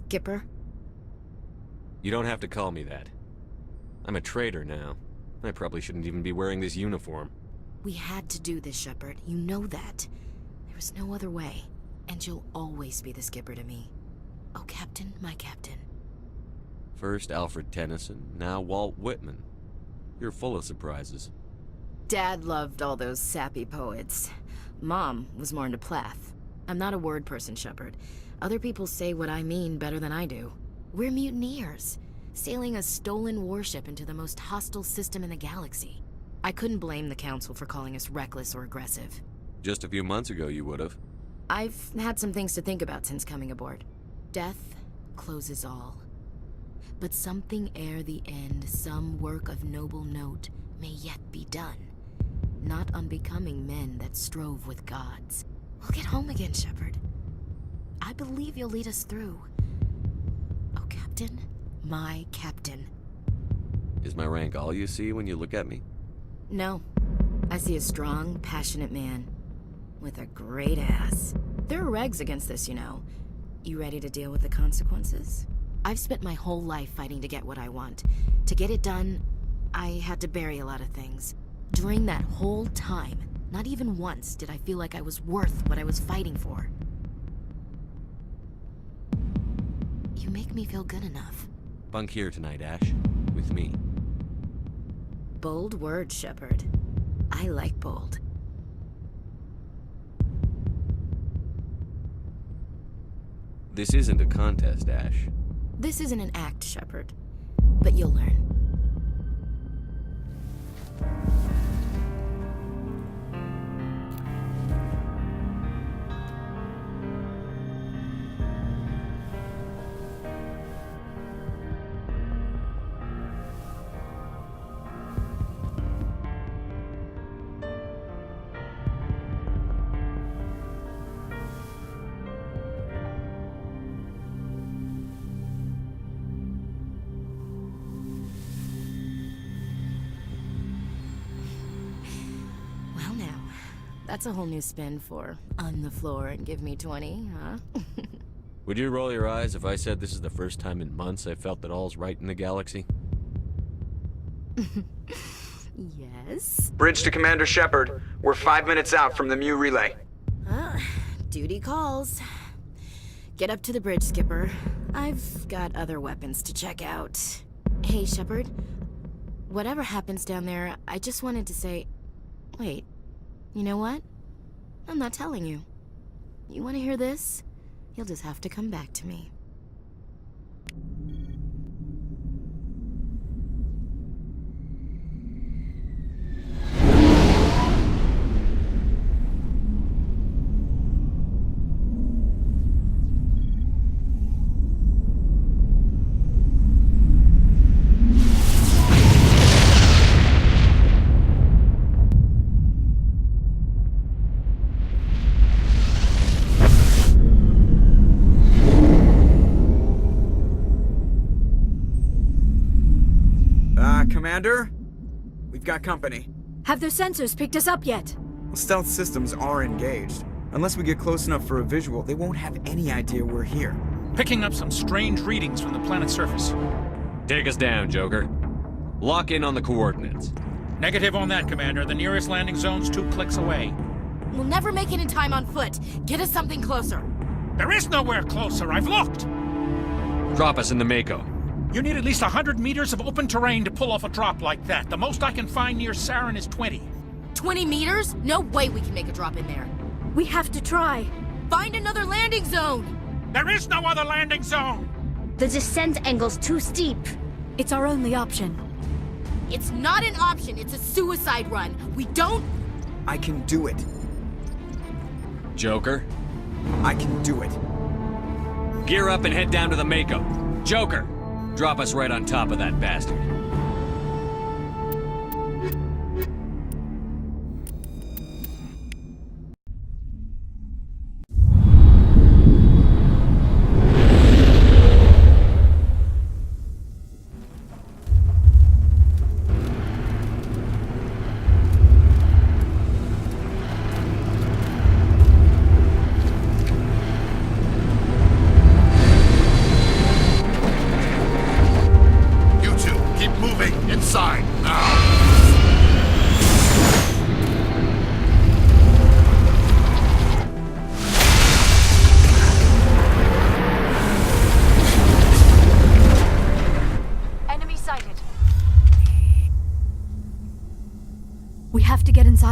Skipper? You don't have to call me that. I'm a traitor now. I probably shouldn't even be wearing this uniform. We had to do this, Shepard. You know that. There was no other way. And you'll always be the Skipper to me. Oh, Captain, my Captain. First Alfred Tennyson, now Walt Whitman. You're full of surprises. Dad loved all those sappy poets. Mom was more into Plath. I'm not a word person, Shepard. Other people say what I mean better than I do. We're mutineers, sailing a stolen warship into the most hostile system in the galaxy. I couldn't blame the Council for calling us reckless or aggressive. Just a few months ago you would've. I've had some things to think about since coming aboard. Death closes all. But something ere the end, some work of noble note, may yet be done. Not unbecoming men that strove with gods. We'll get home again, Shepard. I believe you'll lead us through. Oh, Captain, my Captain. Is my rank all you see when you look at me? No. I see a strong, passionate man. With a great ass. There are regs against this, you know. You ready to deal with the consequences? I've spent my whole life fighting to get what I want. To get it done, I had to bury a lot of things. During that whole time, not even once did I feel like I was worth what I was fighting for. You make me feel good enough. Bunk here tonight, Ash. With me. Bold words, Shepard. I like bold. This isn't a contest, Ash. This isn't an act, Shepard. But you'll learn. That's a whole new spin for on the floor and give me 20, huh? Would you roll your eyes if I said this is the first time in months I felt that all's right in the galaxy? Yes? Bridge to Commander Shepard. We're 5 minutes out from the Mu relay. Duty calls. Get up to the bridge, Skipper. I've got other weapons to check out. Hey, Shepard. Whatever happens down there, I just wanted to say... Wait. You know what? I'm not telling you. You want to hear this? You'll just have to come back to me. Commander? We've got company. Have those sensors picked us up yet? Well, stealth systems are engaged. Unless we get close enough for a visual, they won't have any idea we're here. Picking up some strange readings from the planet's surface. Take us down, Joker. Lock in on the coordinates. Negative on that, Commander. The nearest landing zone's 2 clicks away. We'll never make it in time on foot. Get us something closer. There is nowhere closer. I've looked. Drop us in the Mako. You need at least 100 meters of open terrain to pull off a drop like that. The most I can find near Saren is 20. 20 meters? No way we can make a drop in there. We have to try. Find another landing zone! There is no other landing zone! The descent angle's too steep. It's our only option. It's not an option, it's a suicide run. We don't... I can do it. Joker? I can do it. Gear up and head down to the Mako. Joker! Drop us right on top of that bastard.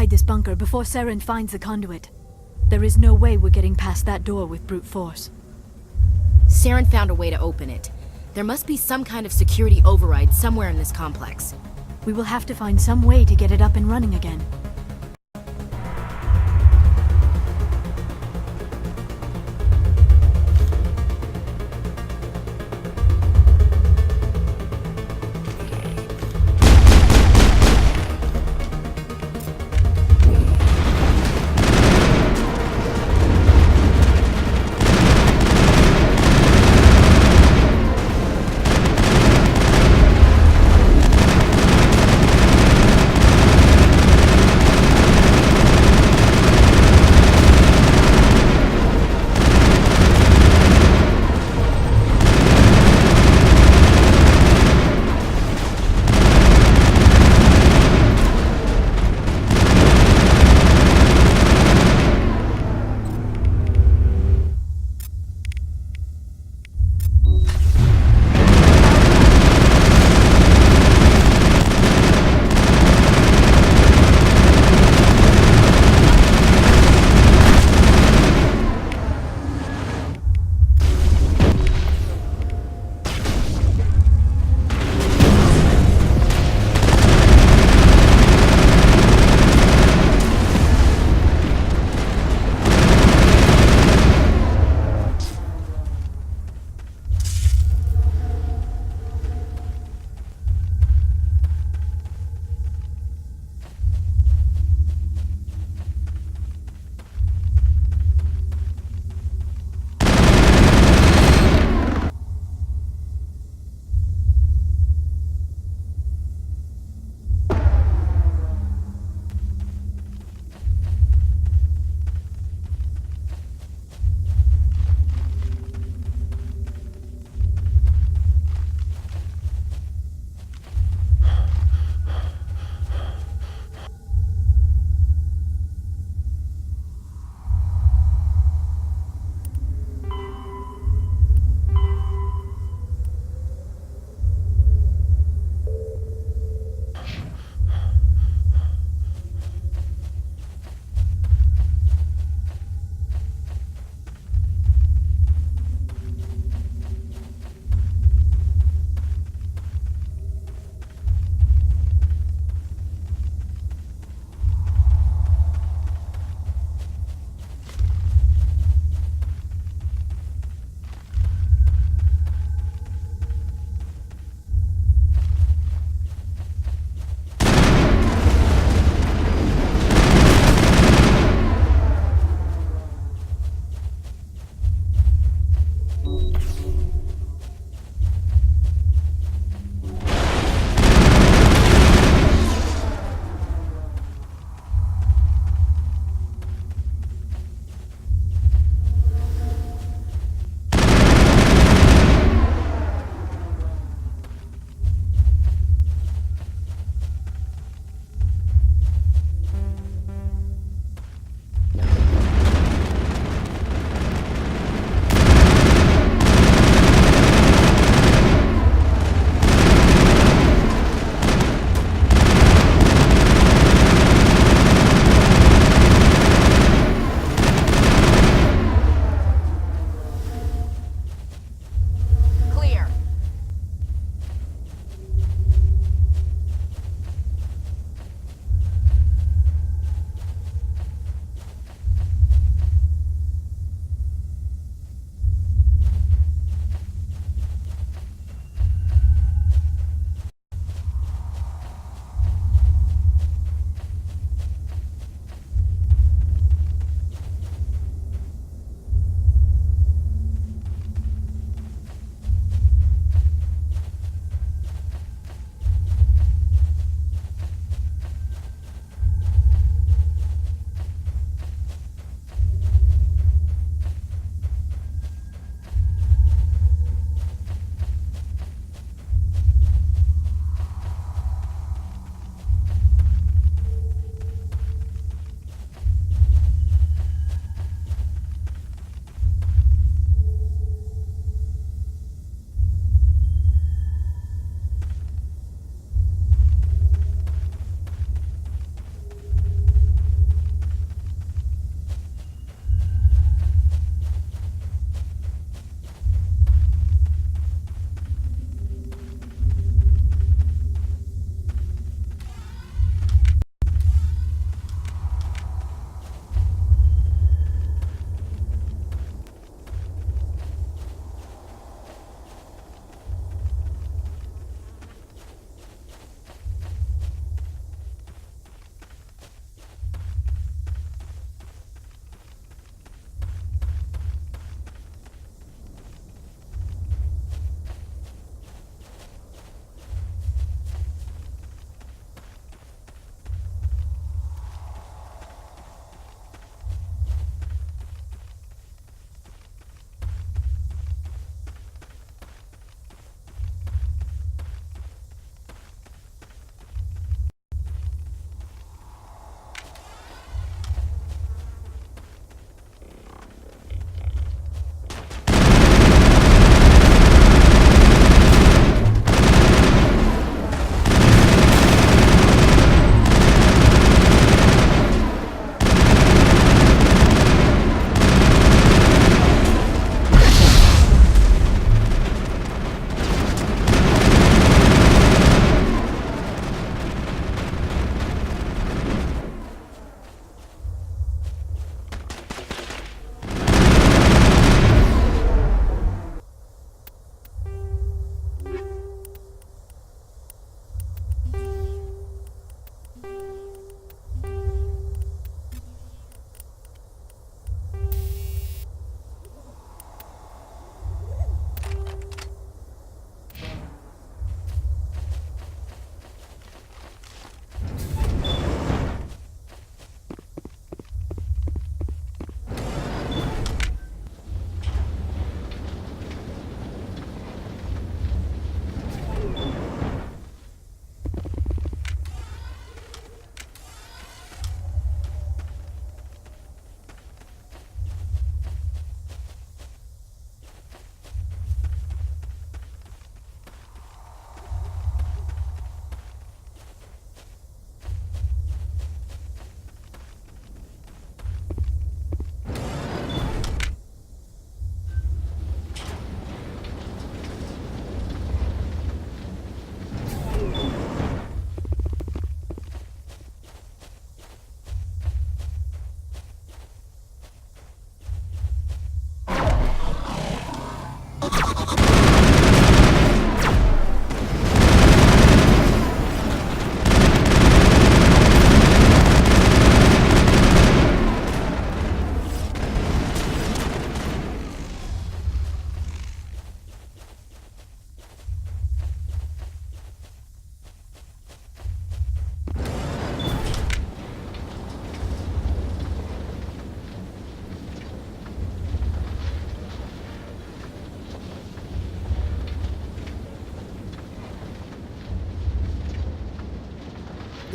inside this bunker before Saren finds the conduit. There is no way we're getting past that door with brute force. Saren found a way to open it. There must be some kind of security override somewhere in this complex. We will have to find some way to get it up and running again.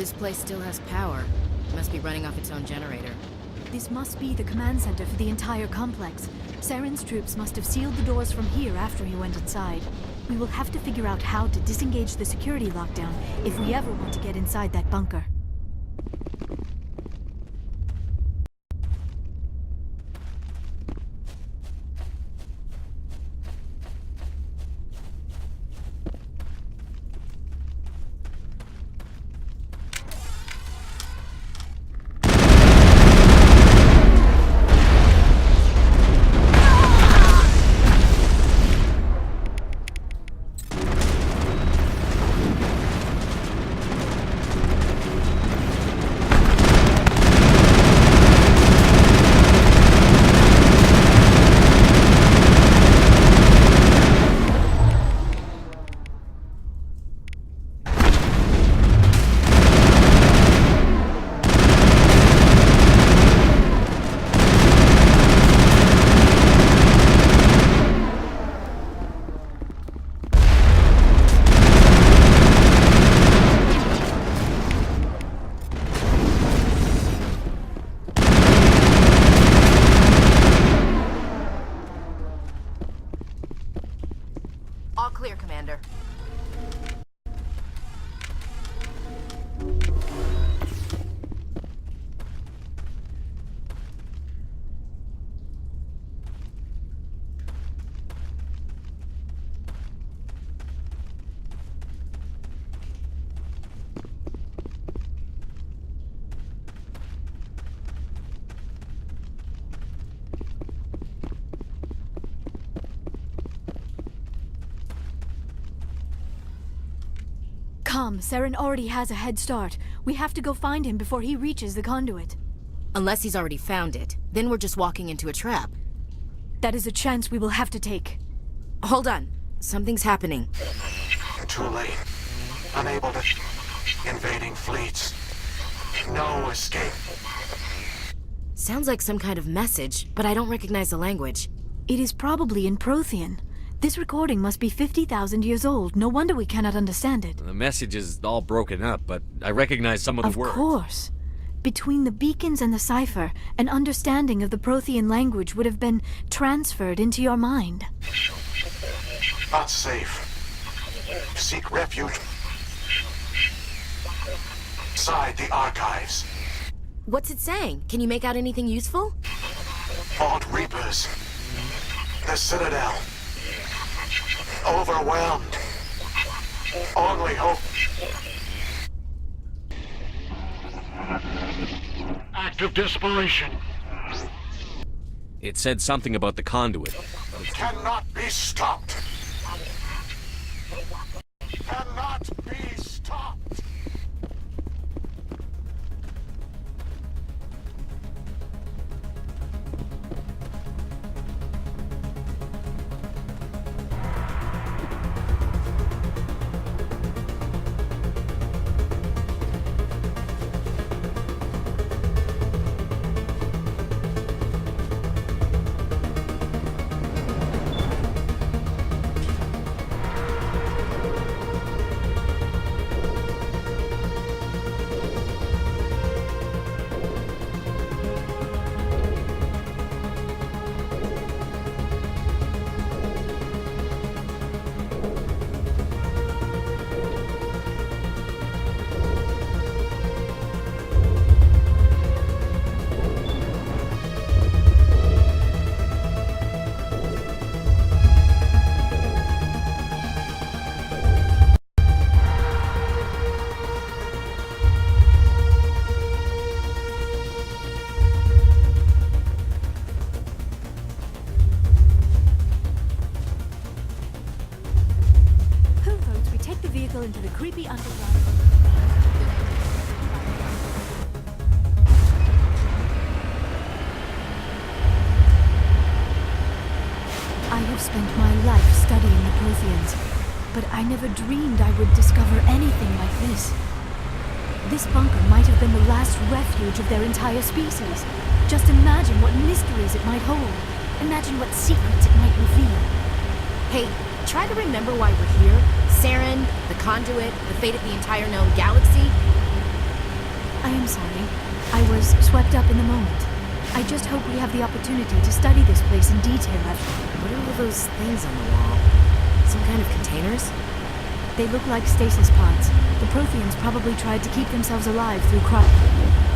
This place still has power. It must be running off its own generator. This must be the command center for the entire complex. Saren's troops must have sealed the doors from here after he went inside. We will have to figure out how to disengage the security lockdown if we ever want to get inside that bunker. All clear, Commander. Come, Saren already has a head start. We have to go find him before he reaches the conduit. Unless he's already found it. Then we're just walking into a trap. That is a chance we will have to take. Hold on. Something's happening. Too late. Unable to... Invading fleets. No escape. Sounds like some kind of message, but I don't recognize the language. It is probably in Prothean. This recording must be 50,000 years old. No wonder we cannot understand it. The message is all broken up, but I recognize some of the words. Of course. Between the beacons and the cipher, an understanding of the Prothean language would have been transferred into your mind. Not safe. Seek refuge. Inside the archives. What's it saying? Can you make out anything useful? Vault Reapers. The Citadel. Overwhelmed. Only hope. Act of desperation. It said something about the conduit. Cannot be stopped. Cannot be stopped. Into the creepy underground. I have spent my life studying the Protheans, but I never dreamed I would discover anything like this. This bunker might have been the last refuge of their entire species. Just imagine what mysteries it might hold. Imagine what secrets it might reveal. Hey, try to remember why we're here. Saren, the conduit, the fate of the entire known galaxy. I am sorry. I was swept up in the moment. I just hope we have the opportunity to study this place in detail after. What are all those things on the wall? Some kind of containers? They look like stasis pods. The Protheans probably tried to keep themselves alive through cryo.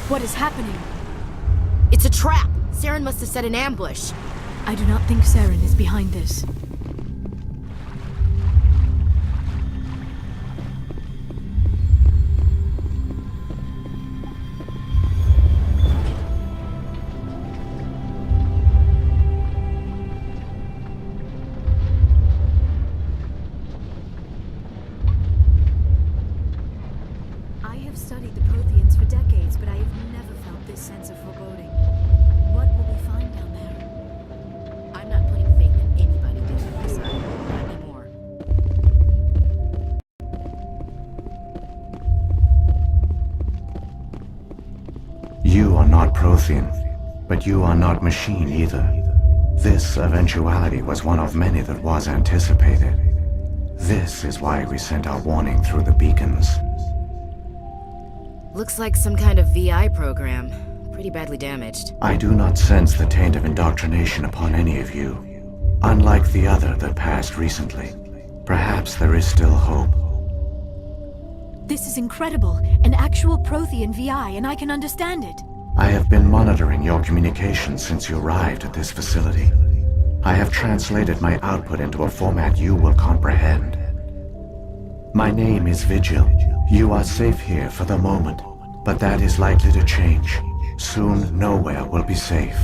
What is happening? It's a trap! Saren must have set an ambush. I do not think Saren is behind this. I have studied the Protheans for decades, but I have never felt this sense of foreboding. What will we find down there? I'm not putting faith in anybody getting my side. Not anymore. You are not Prothean, but you are not machine either. This eventuality was one of many that was anticipated. This is why we sent our warning through the beacons. Looks like some kind of VI program. Pretty badly damaged. I do not sense the taint of indoctrination upon any of you. Unlike the other that passed recently, perhaps there is still hope. This is incredible. An actual Prothean VI, and I can understand it. I have been monitoring your communications since you arrived at this facility. I have translated my output into a format you will comprehend. My name is Vigil. You are safe here for the moment, but that is likely to change. Soon, nowhere will be safe.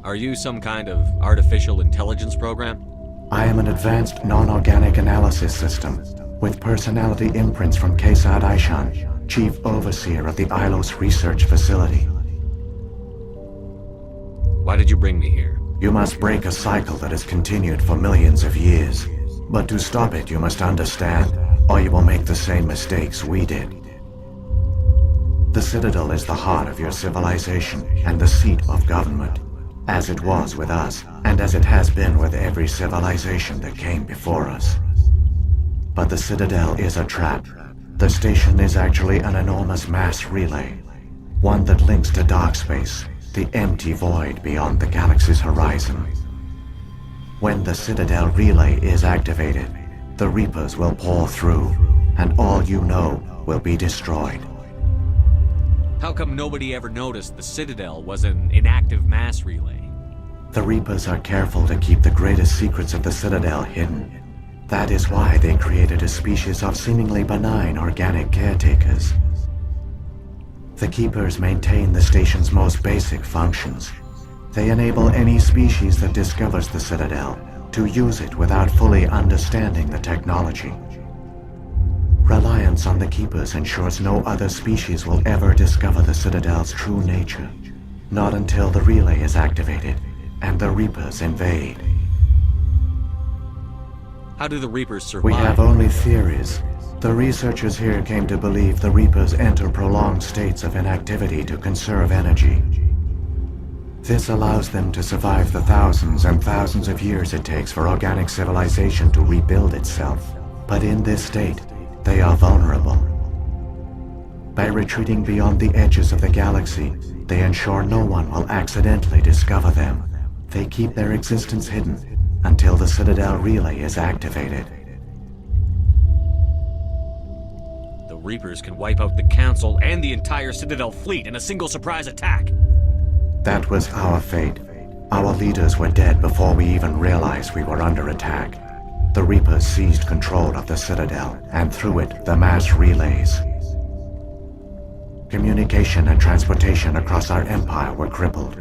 Are you some kind of artificial intelligence program? I am an advanced non-organic analysis system, with personality imprints from Kesad Aishan, Chief Overseer of the Ilos Research Facility. Why did you bring me here? You must break a cycle that has continued for millions of years. But to stop it, you must understand, or you will make the same mistakes we did. The Citadel is the heart of your civilization and the seat of government, as it was with us, and as it has been with every civilization that came before us. But the Citadel is a trap. The station is actually an enormous mass relay, one that links to dark space, the empty void beyond the galaxy's horizon. When the Citadel relay is activated, the Reapers will pour through, and all you know will be destroyed. How come nobody ever noticed the Citadel was an inactive mass relay? The Reapers are careful to keep the greatest secrets of the Citadel hidden. That is why they created a species of seemingly benign organic caretakers. The Keepers maintain the station's most basic functions. They enable any species that discovers the Citadel to use it without fully understanding the technology. Reliance on the Keepers ensures no other species will ever discover the Citadel's true nature. Not until the relay is activated and the Reapers invade. How do the Reapers survive? We have only theories. The researchers here came to believe the Reapers enter prolonged states of inactivity to conserve energy. This allows them to survive the thousands and thousands of years it takes for organic civilization to rebuild itself. But in this state, they are vulnerable. By retreating beyond the edges of the galaxy, they ensure no one will accidentally discover them. They keep their existence hidden until the Citadel relay is activated. The Reapers can wipe out the Council and the entire Citadel fleet in a single surprise attack. That was our fate. Our leaders were dead before we even realized we were under attack. The Reapers seized control of the Citadel, and through it, the mass relays. Communication and transportation across our empire were crippled.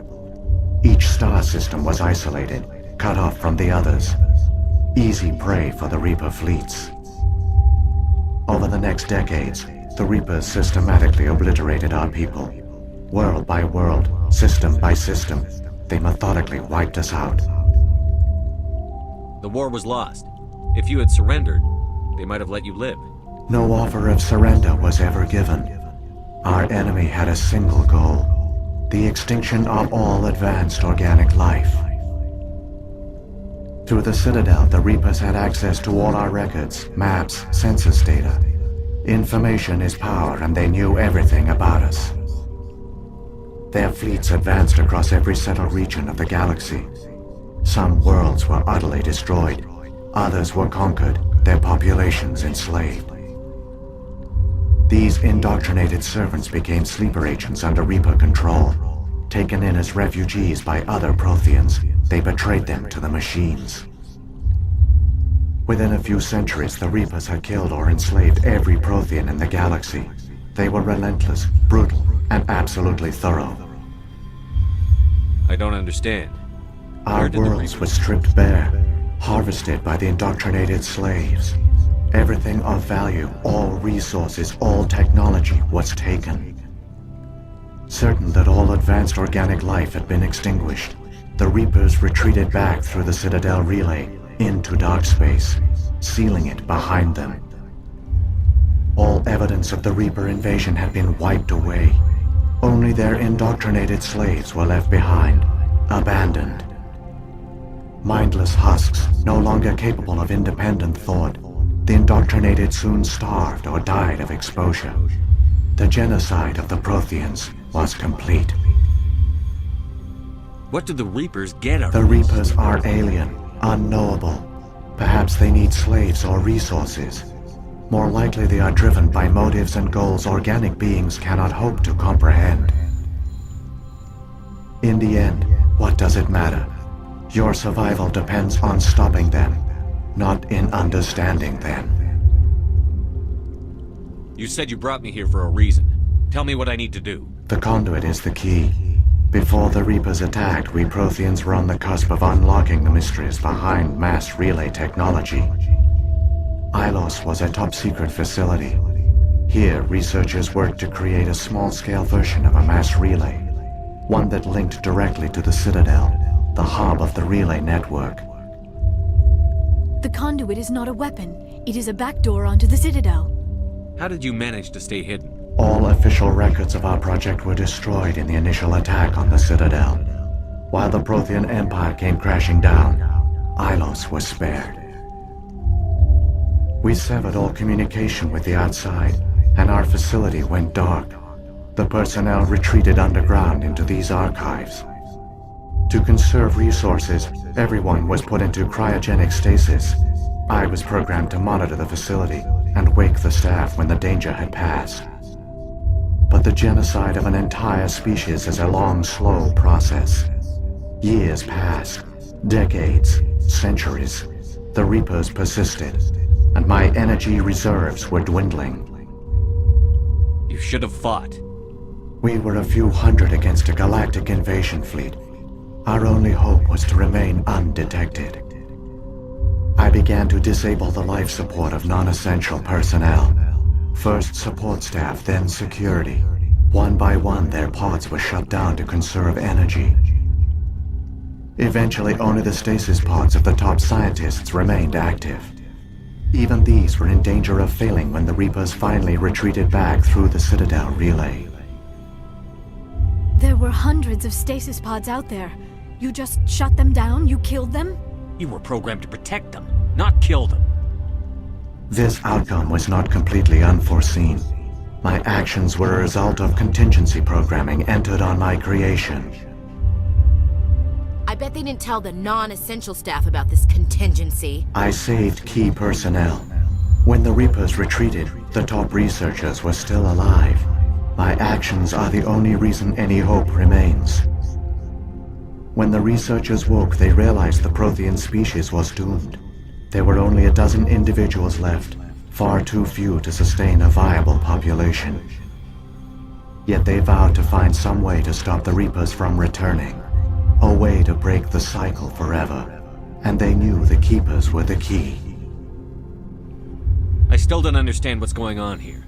Each star system was isolated, cut off from the others. Easy prey for the Reaper fleets. Over the next decades, the Reapers systematically obliterated our people. World by world, system by system, they methodically wiped us out. The war was lost. If you had surrendered, they might have let you live. No offer of surrender was ever given. Our enemy had a single goal: the extinction of all advanced organic life. Through the Citadel, the Reapers had access to all our records, maps, census data. Information is power, and they knew everything about us. Their fleets advanced across every settled region of the galaxy. Some worlds were utterly destroyed. Others were conquered, their populations enslaved. These indoctrinated servants became sleeper agents under Reaper control. Taken in as refugees by other Protheans, they betrayed them to the machines. Within a few centuries, the Reapers had killed or enslaved every Prothean in the galaxy. They were relentless, brutal, and absolutely thorough. I don't understand. Our worlds were stripped bare, harvested by the indoctrinated slaves. Everything of value, all resources, all technology was taken. Certain that all advanced organic life had been extinguished, the Reapers retreated back through the Citadel relay into dark space, sealing it behind them. All evidence of the Reaper invasion had been wiped away. Only their indoctrinated slaves were left behind, abandoned. Mindless husks, no longer capable of independent thought, the indoctrinated soon starved or died of exposure. The genocide of the Protheans was complete. What do the Reapers get out The of this? Reapers are alien, unknowable. Perhaps they need slaves or resources. More likely they are driven by motives and goals organic beings cannot hope to comprehend. In the end, what does it matter? Your survival depends on stopping them, not in understanding them. You said you brought me here for a reason. Tell me what I need to do. The conduit is the key. Before the Reapers attacked, we Protheans were on the cusp of unlocking the mysteries behind mass relay technology. Ilos was a top-secret facility. Here, researchers worked to create a small-scale version of a mass relay, one that linked directly to the Citadel, the hub of the relay network. The conduit is not a weapon. It is a backdoor onto the Citadel. How did you manage to stay hidden? All official records of our project were destroyed in the initial attack on the Citadel. While the Prothean Empire came crashing down, Ilos was spared. We severed all communication with the outside, and our facility went dark. The personnel retreated underground into these archives. To conserve resources, everyone was put into cryogenic stasis. I was programmed to monitor the facility and wake the staff when the danger had passed. But the genocide of an entire species is a long, slow process. Years passed, decades, centuries. The Reapers persisted, and my energy reserves were dwindling. You should have fought. We were a few hundred against a galactic invasion fleet. Our only hope was to remain undetected. I began to disable the life support of non-essential personnel. First support staff, then security. One by one, their pods were shut down to conserve energy. Eventually, only the stasis pods of the top scientists remained active. Even these were in danger of failing when the Reapers finally retreated back through the Citadel relay. There were hundreds of stasis pods out there. You just shut them down? You killed them? You were programmed to protect them, not kill them. This outcome was not completely unforeseen. My actions were a result of contingency programming entered on my creation. I bet they didn't tell the non-essential staff about this contingency. I saved key personnel. When the Reapers retreated, the top researchers were still alive. My actions are the only reason any hope remains. When the researchers woke, they realized the Prothean species was doomed. There were only a dozen individuals left, far too few to sustain a viable population. Yet they vowed to find some way to stop the Reapers from returning. A way to break the cycle forever. And they knew the Keepers were the key. I still don't understand what's going on here.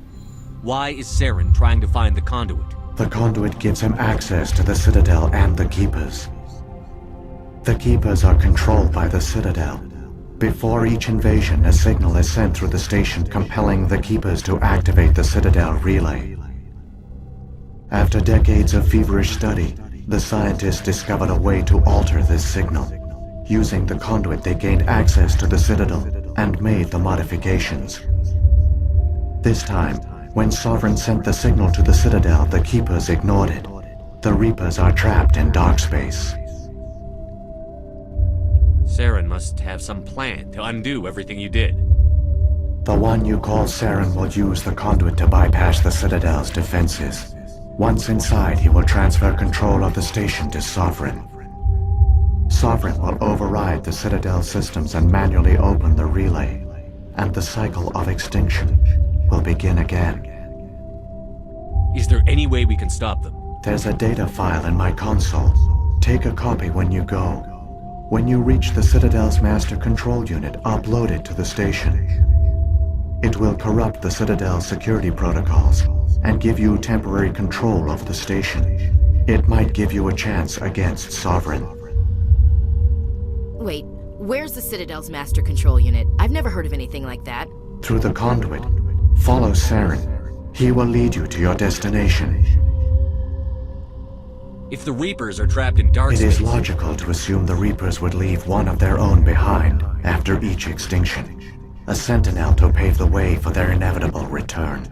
Why is Saren trying to find the conduit? The conduit gives him access to the Citadel and the Keepers. The Keepers are controlled by the Citadel. Before each invasion, a signal is sent through the station compelling the Keepers to activate the Citadel relay. After decades of feverish study, the scientists discovered a way to alter this signal. Using the conduit, they gained access to the Citadel and made the modifications. This time, when Sovereign sent the signal to the Citadel, the Keepers ignored it. The Reapers are trapped in dark space. Saren must have some plan to undo everything you did. The one you call Saren will use the conduit to bypass the Citadel's defenses. Once inside, he will transfer control of the station to Sovereign. Sovereign will override the Citadel systems and manually open the relay, and the cycle of extinction will begin again. Is there any way we can stop them? There's a data file in my console. Take a copy when you go. When you reach the Citadel's master control unit, upload it to the station. It will corrupt the Citadel's security protocols and give you temporary control of the station. It might give you a chance against Sovereign. Wait, where's the Citadel's master control unit? I've never heard of anything like that. Through the conduit, follow Saren. He will lead you to your destination. If the Reapers are trapped in dark It space... is logical to assume the Reapers would leave one of their own behind after each extinction. A sentinel to pave the way for their inevitable return.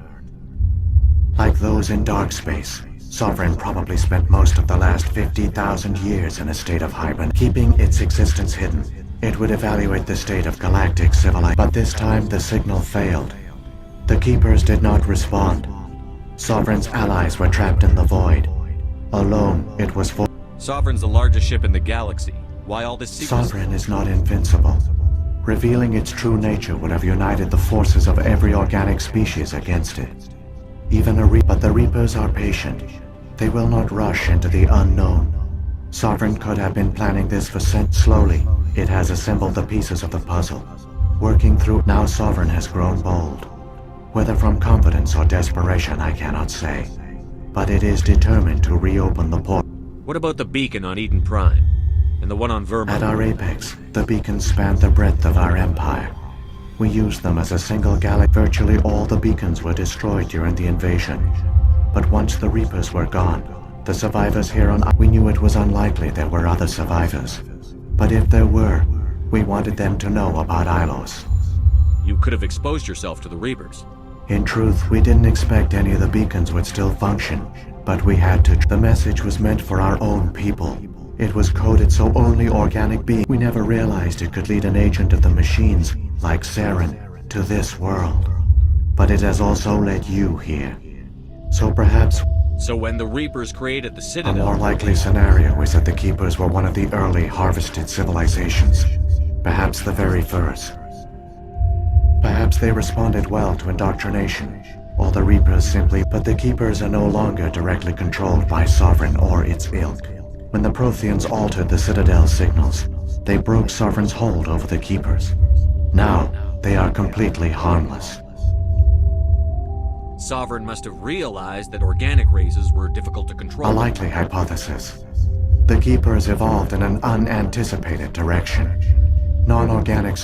Like those in dark space, Sovereign probably spent most of the last 50,000 years in a state of hibernation, keeping its existence hidden. It would evaluate the state of galactic civilization. But this time the signal failed. The Keepers did not respond. Sovereign's allies were trapped in the void. Alone, it was for... Sovereign's the largest ship in the galaxy. Why all this secrecy? Sovereign is not invincible. Revealing its true nature would have united the forces of every organic species against it. Even but the Reapers are patient. They will not rush into the unknown. Sovereign could have been planning this for slowly. It has assembled the pieces of the puzzle. Working through... Now Sovereign has grown bold. Whether from confidence or desperation, I cannot say. But it is determined to reopen the port. What about the beacon on Eden Prime? And the one on Vermont? At our apex, the beacons span the breadth of our empire. We used them as a single galaxy. Virtually all the beacons were destroyed during the invasion. But once the Reapers were gone, the survivors here on... We knew it was unlikely there were other survivors. But if there were, we wanted them to know about Ilos. You could have exposed yourself to the Reapers. In truth, we didn't expect any of the beacons would still function, but we had to. The message was meant for our own people. It was coded so only organic beings. We never realized it could lead an agent of the machines, like Saren, to this world. But it has also led you here. So perhaps... So when the Reapers created the A Citadel... more likely scenario is that the Keepers were one of the early harvested civilizations. Perhaps the very first. Perhaps they responded well to indoctrination, or the Reapers simply... But the Keepers are no longer directly controlled by Sovereign or its ilk. When the Protheans altered the Citadel's signals, they broke Sovereign's hold over the Keepers. Now, they are completely harmless. Sovereign must have realized that organic races were difficult to control. A likely hypothesis. The Keepers evolved in an unanticipated direction. Non-organic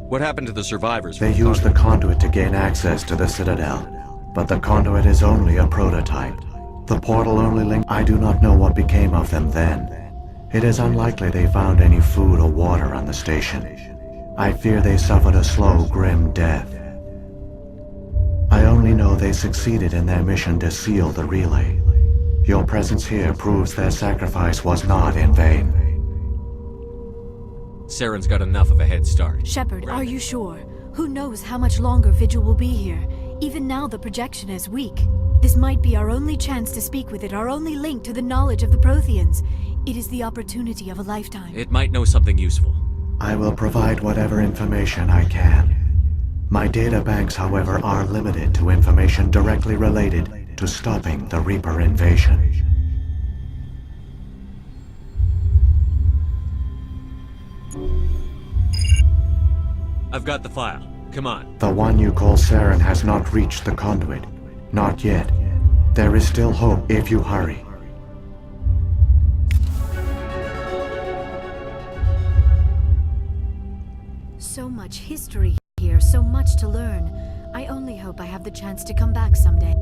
What happened to the survivors? They used the conduit to gain access to the Citadel, but the conduit is only a prototype. The portal only linked... I do not know what became of them then. It is unlikely they found any food or water on the station. I fear they suffered a slow, grim death. I only know they succeeded in their mission to seal the relay. Your presence here proves their sacrifice was not in vain. Saren's got enough of a head start. Shepard, are you sure? Who knows how much longer Vigil will be here? Even now the projection is weak. This might be our only chance to speak with it, our only link to the knowledge of the Protheans. It is the opportunity of a lifetime. It might know something useful. I will provide whatever information I can. My data banks, however, are limited to information directly related to to stopping the Reaper invasion. I've got the file. Come on. The one you call Saren has not reached the conduit. Not yet. There is still hope if you hurry. So much history here, so much to learn. I only hope I have the chance to come back someday.